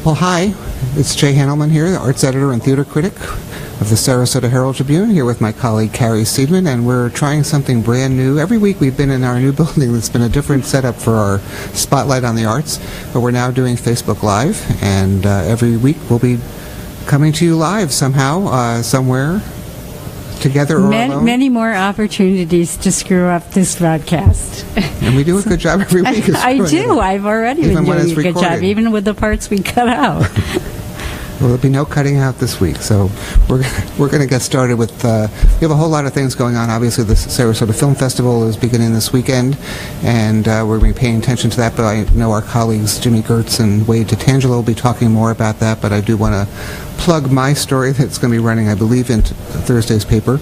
Well, hi, it's Jay Hanelman here, the arts editor and theater critic of the Sarasota Herald-Tribune, here with my colleague Carrie Seidman, and we're trying something brand new. Every week we've been in our new building that's been a different setup for our Spotlight on the Arts, but we're now doing Facebook Live, and every week we'll be coming to you live somehow, somewhere, together or alone. Many more opportunities to screw up this broadcast. And we do a good job every week. I do. I've already been doing a good job, even with the parts we cut out. Well, there'll be no cutting out this week, so we're going to get started with, we have a whole lot of things going on. Obviously, the Sarasota Film Festival is beginning this weekend, and we're going to be paying attention to that, but I know our colleagues Jimmy Gertz and Wade Tatangelo will be talking more about that, but I do want to plug my story that's going to be running, I believe, in Thursday's paper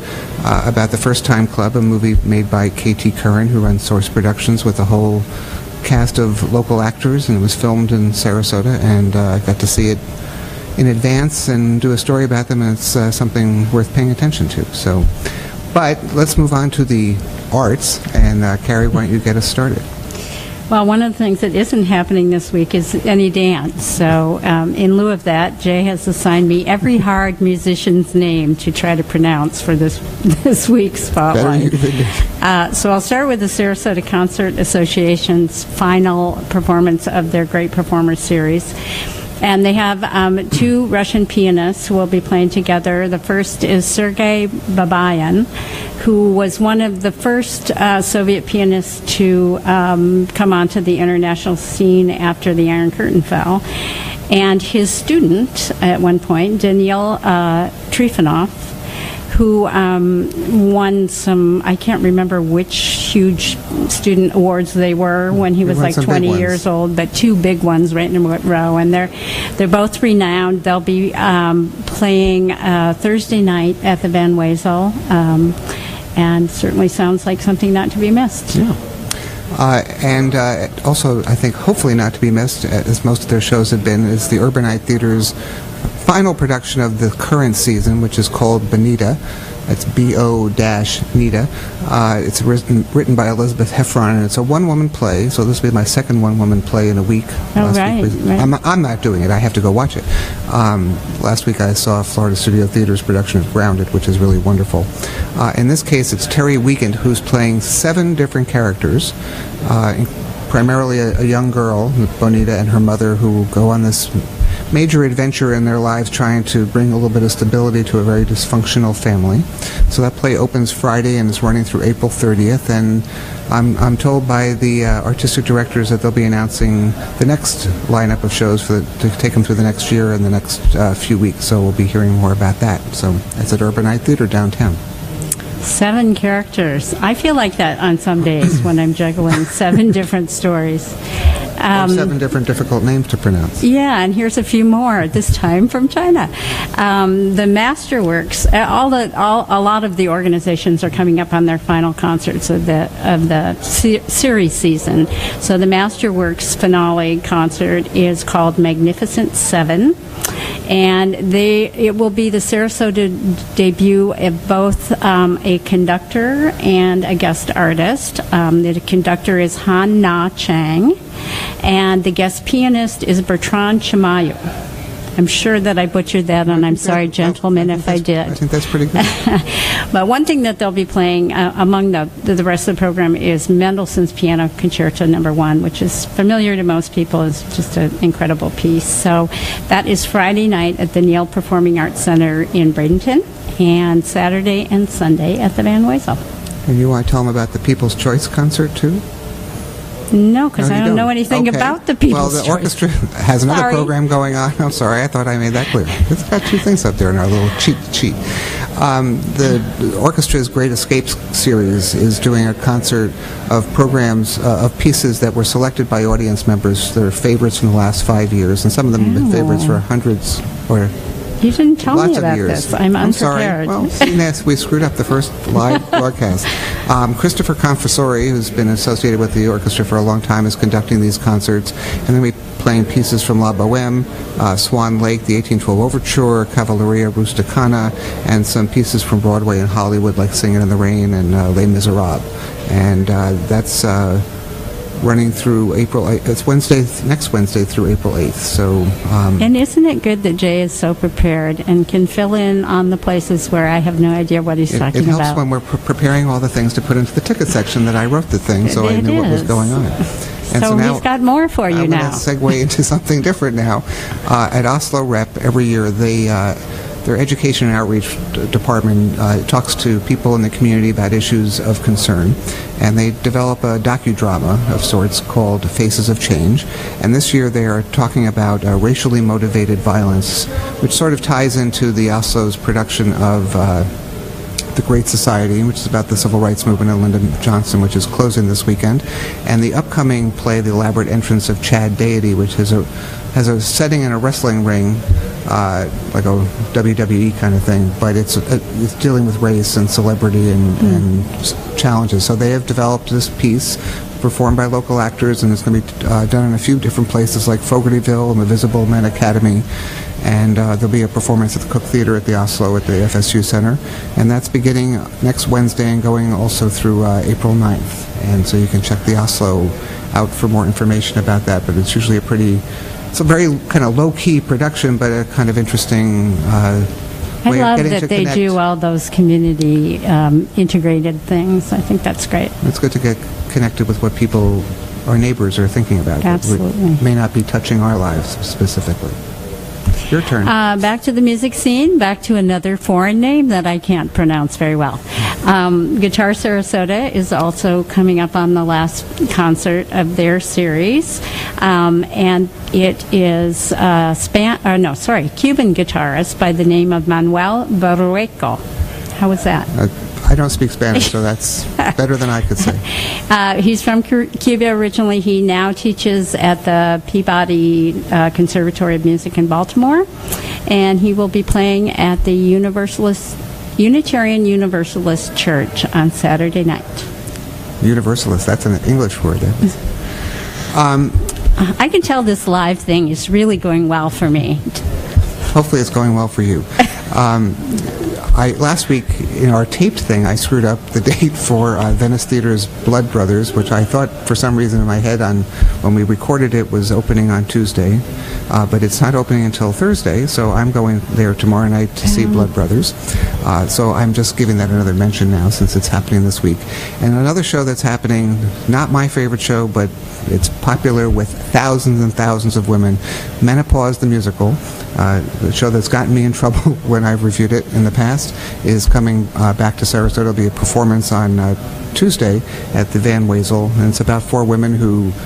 about The First Time Club, a movie made by K.T. Curran, who runs Source Productions, with a whole cast of local actors, and it was filmed in Sarasota, and I got to see it in advance and do a story about them, and it's something worth paying attention to. So, but let's move on to the arts, and Carrie, why don't you get us started? Well, one of the things that isn't happening this week is any dance. So in lieu of that, Jay has assigned me every hard musician's name to try to pronounce for this week's Spotlight. So I'll start with the Sarasota Concert Association's final performance of their Great Performers series. And they have two Russian pianists who will be playing together. The first is Sergei Babayan, who was one of the first Soviet pianists to come onto the international scene after the Iron Curtain fell. And his student at one point, Daniil Trifonov, who won some, I can't remember which huge student awards they were when he was like 20 years old, but two big ones right in a row, and they're both renowned. They'll be playing Thursday night at the Van Wezel, and certainly sounds like something not to be missed. Yeah. And also, I think, hopefully not to be missed, as most of their shows have been, is the Urbanite Theater's final production of the current season, which is called Bonita. It's B-O-Nita. It's written by Elizabeth Heffron, and it's a one-woman play, so this will be my second one-woman play in a week. Right. I'm not doing it. I have to go watch it. Last week I saw Florida Studio Theater's production of Grounded, which is really wonderful. In this case, it's Terry Wiegand, who's playing 7 different characters, primarily a young girl, Bonita, and her mother, who go on this major adventure in their lives trying to bring a little bit of stability to a very dysfunctional family. So that play opens Friday and is running through April 30th, and I'm told by the artistic directors that they'll be announcing the next lineup of shows to take them through the next year and the next few weeks, so we'll be hearing more about that. So it's at Urbanite Theater downtown. 7 characters. I feel like that on some days when I'm juggling 7 different stories. Or 7 different difficult names to pronounce. Yeah, and here's a few more, this time from China. The Masterworks, a lot of the organizations are coming up on their final concerts of the series season. So the Masterworks finale concert is called Magnificent 7. And it will be the Sarasota debut of both a conductor and a guest artist. The conductor is Han Na Chang, and the guest pianist is Bertrand Chimayu. I'm sure that I butchered that, and I'm sorry, gentlemen, if I did. I think that's pretty good. But one thing that they'll be playing among the rest of the program is Mendelssohn's Piano Concerto No. 1, which is familiar to most people. It's just an incredible piece. So that is Friday night at the Neal Performing Arts Center in Bradenton, and Saturday and Sunday at the Van Wezel. And you want to tell them about the People's Choice concert, too? No, because I don't know anything about the People's Choice. Well, the orchestra has another program going on. I'm sorry, I thought I made that clear. It's got 2 things up there in our little cheat sheet. The orchestra's Great Escapes series is doing a concert of programs, of pieces that were selected by audience members, their favorites from the last 5 years, and some of them have been favorites for hundreds or You didn't tell lots me about of years. this. I'm Sorry. unprepared. Well, we screwed up the first live broadcast. Christopher Confessori, who's been associated with the orchestra for a long time, is conducting these concerts. And then we playing pieces from La Boheme, Swan Lake, the 1812 Overture, Cavalleria Rusticana, and some pieces from Broadway and Hollywood, like Singing in the Rain and Les Miserables. And that's running through April 8th. It's next Wednesday through April 8th. So, and isn't it good that Jay is so prepared and can fill in on the places where I have no idea what he's talking it helps about? when we're preparing all the things to put into the ticket section that I wrote the thing, so I knew what was going on. And so now he's got more for you now. I'm going to segue into something different now. At Oslo Rep, every year their education and outreach department talks to people in the community about issues of concern, and they develop a docudrama of sorts called Faces of Change. And this year they are talking about racially motivated violence, which sort of ties into the Oslo's production of The Great Society, which is about the civil rights movement of Lyndon Johnson, which is closing this weekend, and the upcoming play, The Elaborate Entrance of Chad Deity, which has a setting in a wrestling ring, like a WWE kind of thing, but it's dealing with race and celebrity and challenges. So they have developed this piece performed by local actors, and it's going to be done in a few different places like Fogartyville and the Visible Men Academy. And there'll be a performance at the Cook Theater at the Oslo at the FSU Center. And that's beginning next Wednesday and going also through April 9th. And so you can check the Oslo out for more information about that. But it's usually it's a very kind of low-key production, but a kind of interesting way I love of getting that to they connect. do all those community integrated things. I think that's great. It's good to get connected with what our neighbors are thinking about. Absolutely. That may not be touching our lives specifically. Your turn. Back to the music scene, back to another foreign name that I can't pronounce very well. Guitar Sarasota is also coming up on the last concert of their series, and it is Cuban guitarist by the name of Manuel Barrueco. How was that? I don't speak Spanish, so that's better than I could say. He's from Cuba originally. He now teaches at the Peabody Conservatory of Music in Baltimore, and he will be playing at the Unitarian Universalist Church on Saturday night. Universalist, that's an English word. I can tell this live thing is really going well for me. Hopefully it's going well for you. Last week, in our taped thing, I screwed up the date for Venice Theater's Blood Brothers, which I thought, for some reason in my head, when we recorded it, was opening on Tuesday. But it's not opening until Thursday, so I'm going there tomorrow night to see Blood Brothers. So I'm just giving that another mention now, since it's happening this week. And another show that's happening, not my favorite show, but it's popular with thousands and thousands of women, Menopause the Musical, the show that's gotten me in trouble when I've reviewed it in the past, is coming back to Sarasota. It'll be a performance on Tuesday at the Van Wezel, and it's about four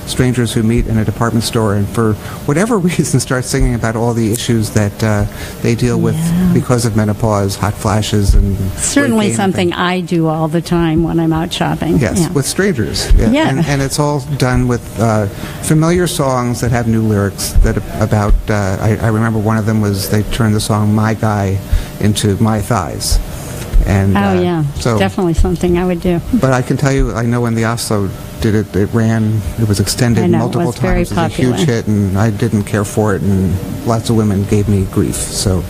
strangers who meet in a department store, and for whatever reason start singing about all the issues that they deal with because of menopause, hot flashes, and certainly something I do all the time when I'm out shopping. Yes, with strangers. Yeah. And it's all done with familiar songs that have new lyrics that about. I remember one of them was they turned the song "My Guy" into "My Thighs." And, so definitely something I would do. But I can tell you, I know when the Oslo did it, it was extended multiple times. It was a huge hit, and I didn't care for it, and lots of women gave me grief. So.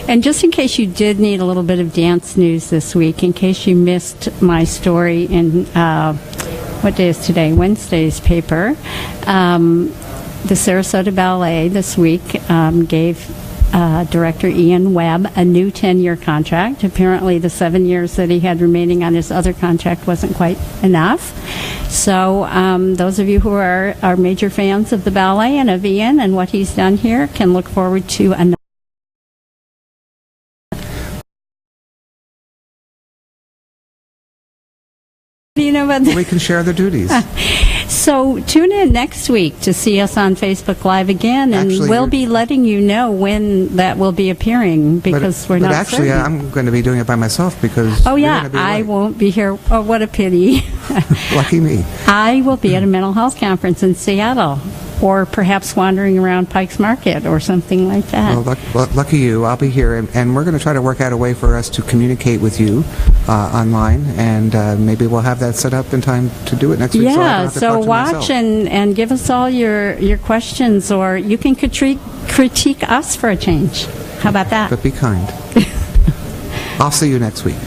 And just in case you did need a little bit of dance news this week, in case you missed my story in, what day is today? Wednesday's paper, the Sarasota Ballet this week gave Director Ian Webb a new 10-year contract. Apparently the 7 years that he had remaining on his other contract wasn't quite enough. So those of you who are major fans of the ballet and of Ian and what he's done here can look forward to another. You know about we can share the duties. So tune in next week to see us on Facebook Live again, and we'll be letting you know when that will be appearing, because we're not actually certain. I'm going to be doing it by myself because I won't be here. Oh, what a pity. Lucky me. I will be at a mental health conference in Seattle, or perhaps wandering around Pike's Market or something like that. Well, lucky you. I'll be here, and we're going to try to work out a way for us to communicate with you online, and maybe we'll have that set up in time to do it next week. So watch and give us all your questions, or you can critique us for a change. How about that? But be kind. I'll see you next week.